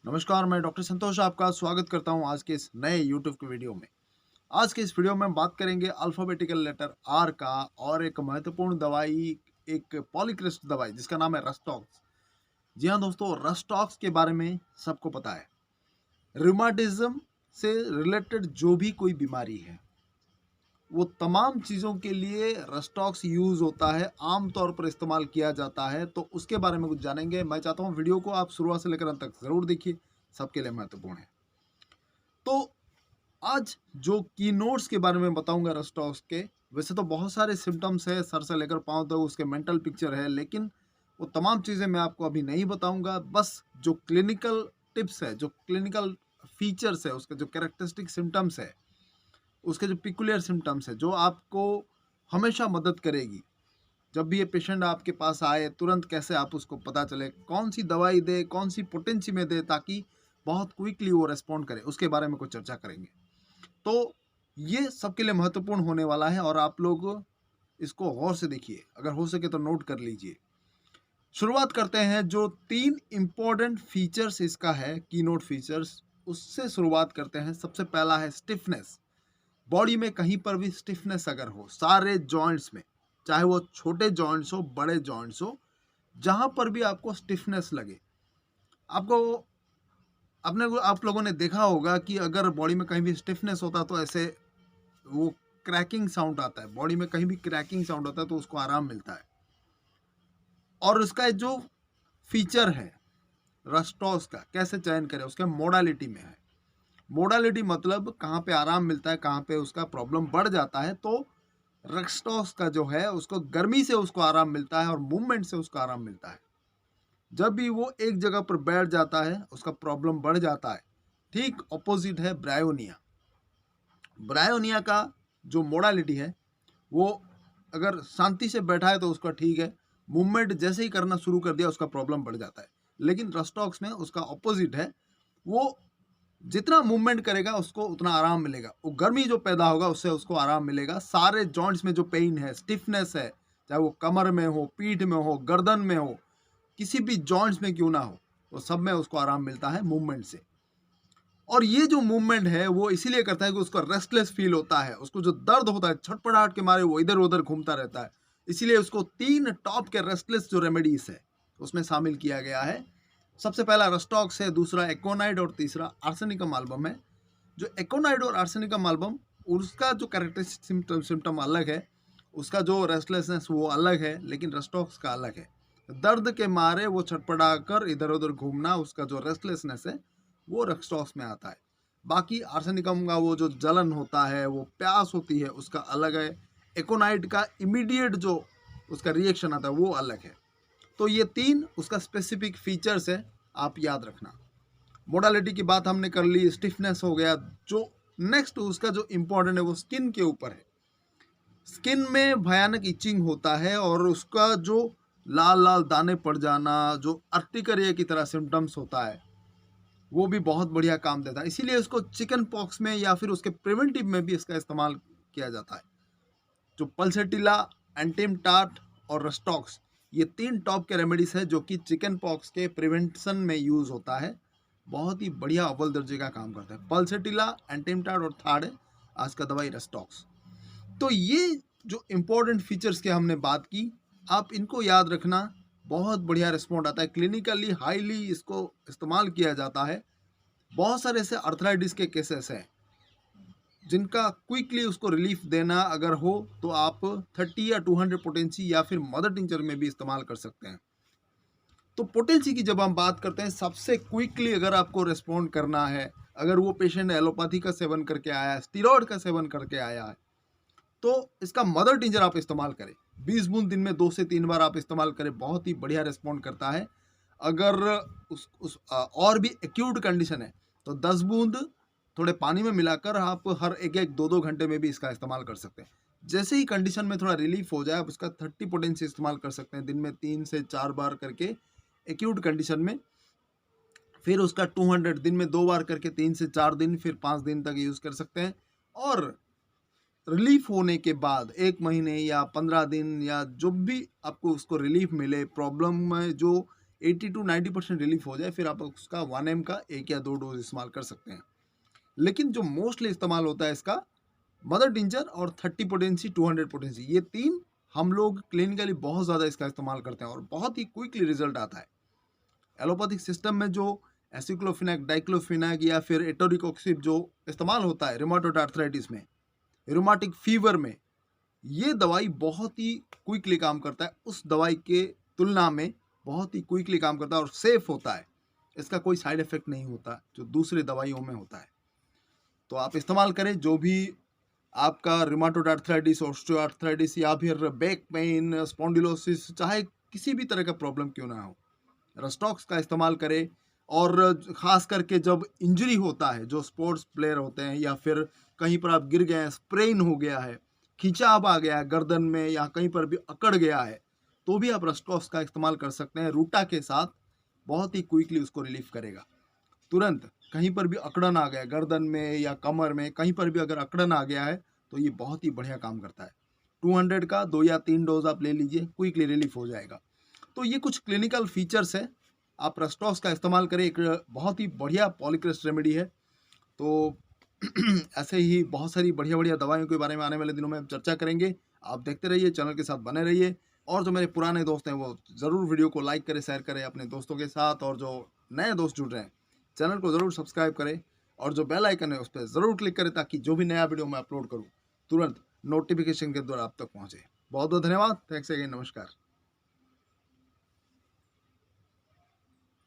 नमस्कार, मैं डॉक्टर संतोष आपका स्वागत करता हूं आज के इस नए यूट्यूब के वीडियो में। आज के इस वीडियो में हम बात करेंगे अल्फ़ाबेटिकल लेटर आर का और एक महत्वपूर्ण दवाई, एक पॉलीक्रिस्ट दवाई जिसका नाम है रस्टॉक्स। जी हाँ दोस्तों, रस्टॉक्स के बारे में सबको पता है। रूमेटिज्म से रिलेटेड जो भी कोई बीमारी है, वो तमाम चीज़ों के लिए रस्टॉक्स यूज़ होता है, आम तौर पर इस्तेमाल किया जाता है। तो उसके बारे में कुछ जानेंगे। मैं चाहता हूँ वीडियो को आप शुरुआत से लेकर अंत तक ज़रूर देखिए, सबके लिए महत्वपूर्ण है। तो आज जो कीनोट्स के बारे में बताऊंगा रस्टॉक्स के, वैसे तो बहुत सारे सिम्टम्स है, सर से लेकर पाँव तक उसके मेंटल पिक्चर है, लेकिन वो तमाम चीज़ें मैं आपको अभी नहीं बताऊंगा। बस जो क्लिनिकल टिप्स है, जो क्लिनिकल फीचर्स है, उसके जो कैरेक्टरिस्टिक सिम्टम्स है, उसके जो पिकुलियर सिम्टम्स है, जो आपको हमेशा मदद करेगी। जब भी ये पेशेंट आपके पास आए, तुरंत कैसे आप उसको पता चले, कौन सी दवाई दे, कौन सी पोटेंसी में दे, ताकि बहुत क्विकली वो रेस्पॉन्ड करे, उसके बारे में कुछ चर्चा करेंगे। तो ये सबके लिए महत्वपूर्ण होने वाला है और आप लोग इसको गौर से देखिए, अगर हो सके तो नोट कर लीजिए। शुरुआत करते हैं, जो 3 इम्पोर्टेंट फीचर्स इसका है, कीनोट फीचर्स, उससे शुरुआत करते हैं। सबसे पहला है स्टिफनेस। बॉडी में कहीं पर भी स्टिफनेस अगर हो, सारे जॉइंट्स में, चाहे वो छोटे जॉइंट्स हो, बड़े जॉइंट्स हो, जहाँ पर भी आपको स्टिफनेस लगे, आपको आप लोगों ने देखा होगा कि अगर बॉडी में कहीं भी स्टिफनेस होता है तो ऐसे वो क्रैकिंग साउंड आता है। बॉडी में कहीं भी क्रैकिंग साउंड होता है तो उसको आराम मिलता है। और उसका जो फीचर है रस्टॉस का, कैसे चयन करें, उसके मोडालिटी में है। मोडालिटी मतलब कहाँ पे आराम मिलता है, कहाँ पे उसका प्रॉब्लम बढ़ जाता है। तो रस्टॉस का जो है, उसको गर्मी से उसको आराम मिलता है और मूवमेंट से उसको आराम मिलता है। जब भी वो एक जगह पर बैठ जाता है, उसका प्रॉब्लम बढ़ जाता है। ठीक ऑपोजिट है ब्रायोनिया। ब्रायोनिया का जो मोडालिटी है, वो अगर शांति से बैठा है तो उसका ठीक है, मूवमेंट जैसे ही करना शुरू कर दिया उसका प्रॉब्लम बढ़ जाता है। लेकिन रस्टॉक्स में उसका ऑपोजिट है। वो जितना मूवमेंट करेगा उसको उतना आराम मिलेगा, वो गर्मी जो पैदा होगा उससे उसको आराम मिलेगा। सारे जॉइंट्स में जो पेन है, स्टिफनेस है, चाहे वो कमर में हो, पीठ में हो, गर्दन में हो, किसी भी जॉइंट्स में क्यों ना हो, वो सब में उसको आराम मिलता है मूवमेंट से। और ये जो मूवमेंट है वो इसीलिए करता है कि उसको रेस्टलेस फील होता है, उसको जो दर्द होता है, छटपटाहट के मारे वो इधर उधर घूमता रहता है। इसीलिए उसको 3 टॉप के रेस्टलेस जो रेमेडीज है उसमें शामिल किया गया है। सबसे पहला रस्टॉक्स है, दूसरा एकोनाइड और तीसरा आर्सेनिकम एल्बम है। जो एकोनाइड और आर्सेनिकम एल्बम, उसका जो कैरेक्टरिस्टिक सिम्टम अलग है, उसका जो रेस्टलेसनेस वो अलग है, लेकिन रस्टॉक्स का अलग है। दर्द के मारे वो छटपटा कर इधर उधर घूमना, उसका जो रेस्टलेसनेस है वो रस्टॉक्स में आता है। बाकी आर्सेनिकम का वो जो जलन होता है, वो प्यास होती है, उसका अलग है। एकोनाइट का इमीडिएट जो उसका रिएक्शन आता है वो अलग है। तो ये 3 उसका स्पेसिफिक फीचर्स है, आप याद रखना। मोडालिटी की बात हमने कर ली, स्टिफनेस हो गया। जो नेक्स्ट उसका जो इम्पोर्टेंट है वो स्किन के ऊपर है। स्किन में भयानक इचिंग होता है और उसका जो लाल लाल दाने पड़ जाना, जो अर्टिकरिया की तरह सिम्टम्स होता है, वो भी बहुत बढ़िया काम देता है। इसीलिए उसको चिकन पॉक्स में या फिर उसके प्रिवेंटिव में भी इसका इस्तेमाल किया जाता है। जो पल्सेटिला, एंटीम टाट और रस्टॉक्स, ये 3 टॉप के रेमेडीज है जो कि चिकन पॉक्स के प्रिवेंशन में यूज होता है। बहुत ही बढ़िया अव्वल दर्जे का काम करता है। पल्सेटिला, एंटीम टाट और थर्ड है आज का दवाई रस्टॉक्स। तो ये जो इम्पोर्टेंट फीचर्स की हमने बात की, आप इनको याद रखना। बहुत बढ़िया रिस्पॉन्ड आता है, क्लिनिकली हाईली इसको इस्तेमाल किया जाता है। बहुत सारे ऐसे अर्थराइटिस के केसेस हैं जिनका क्विकली उसको रिलीफ देना अगर हो, तो आप 30 या 200 पोटेंसी या फिर मदर टिंचर में भी इस्तेमाल कर सकते हैं। तो पोटेंसी की जब हम बात करते हैं, सबसे क्विकली अगर आपको रिस्पॉन्ड करना है, अगर वो पेशेंट एलोपैथी का सेवन करके आया है, स्टीरॉयड का सेवन करके आया है, तो इसका मदर टिंचर आप इस्तेमाल करें। 20 बूंद दिन में 2 से 3 बार आप इस्तेमाल करें, बहुत ही बढ़िया रिस्पॉन्ड करता है। अगर और भी एक्यूट कंडीशन है तो 10 बूंद थोड़े पानी में मिलाकर आप हर एक एक 2-2 घंटे में भी इसका इस्तेमाल कर सकते हैं। जैसे ही कंडीशन में थोड़ा रिलीफ हो जाए, आप इसका 30 पोटेंसी इस्तेमाल कर सकते हैं, दिन में 3 से 4 बार करके एक्यूट कंडीशन में। फिर उसका 200 दिन में 2 बार करके 3 से 4 दिन, फिर 5 दिन तक यूज़ कर सकते हैं। और रिलीफ होने के बाद 1 महीने या 15 दिन या जब भी आपको उसको रिलीफ मिले, प्रॉब्लम में जो 80 टू 90% रिलीफ हो जाए, फिर आप उसका 1 एम का 1 या 2 डोज इस्तेमाल कर सकते हैं। लेकिन जो मोस्टली इस्तेमाल होता है इसका मदर टिंचर और 30 पोटेंसी 200 पोटेंसी, ये 3 हम लोग क्लिनिकली बहुत ज़्यादा इसका इस्तेमाल करते हैं और बहुत ही क्विकली रिजल्ट आता है। एलोपैथिक सिस्टम में जो एसिक्लोफिनैक, डाइक्लोफिनैक या फिर एटोरिकोक्सिब जो इस्तेमाल होता है रूमेटॉइड आर्थराइटिस में, रूमेटिक फीवर में, ये दवाई बहुत ही क्विकली काम करता है। उस दवाई के तुलना में बहुत ही क्विकली काम करता है और सेफ होता है। इसका कोई साइड इफेक्ट नहीं होता जो दूसरी दवाइयों में होता है। तो आप इस्तेमाल करें, जो भी आपका रूमेटॉइड आर्थराइटिस, ऑस्टियोआर्थराइटिस या फिर बैक पेन, स्पॉन्डिलोसिस, चाहे किसी भी तरह का प्रॉब्लम क्यों ना हो, रस्टॉक्स का इस्तेमाल करें। और ख़ास करके जब इंजरी होता है, जो स्पोर्ट्स प्लेयर होते हैं या फिर कहीं पर आप गिर गए हैं, स्प्रेन हो गया है, खिंचाव आ गया है गर्दन में या कहीं पर भी अकड़ गया है, तो भी आप रस्टॉक्स का इस्तेमाल कर सकते हैं। रूटा के साथ बहुत ही क्विकली उसको रिलीफ करेगा। तुरंत कहीं पर भी अकड़न आ गया गर्दन में या कमर में, कहीं पर भी अगर अकड़न आ गया है तो ये बहुत ही बढ़िया काम करता है। 200 का 2 या 3 डोज आप ले लीजिए, क्विकली रिलीफ हो जाएगा। तो ये कुछ क्लिनिकल फीचर्स है। आप रस्टॉक्स का इस्तेमाल करें, एक बहुत ही बढ़िया पॉलीक्रेस्ट रेमेडी है। तो ऐसे ही बहुत सारी बढ़िया-बढ़िया दवाइयों के बारे में आने वाले दिनों में हम चर्चा करेंगे। आप देखते रहिए, चैनल के साथ बने रहिए और जो मेरे पुराने दोस्त हैं वो ज़रूर वीडियो को लाइक करें, शेयर करें अपने दोस्तों के साथ, और जो नए दोस्त जुड़ रहे हैं चैनल को ज़रूर सब्सक्राइब करें और जो बेल आइकन है उस पर ज़रूर क्लिक करें ताकि जो भी नया वीडियो मैं अपलोड करूँ तुरंत नोटिफिकेशन के द्वारा आप तक पहुँचे। बहुत बहुत धन्यवाद। Thanks again. नमस्कार।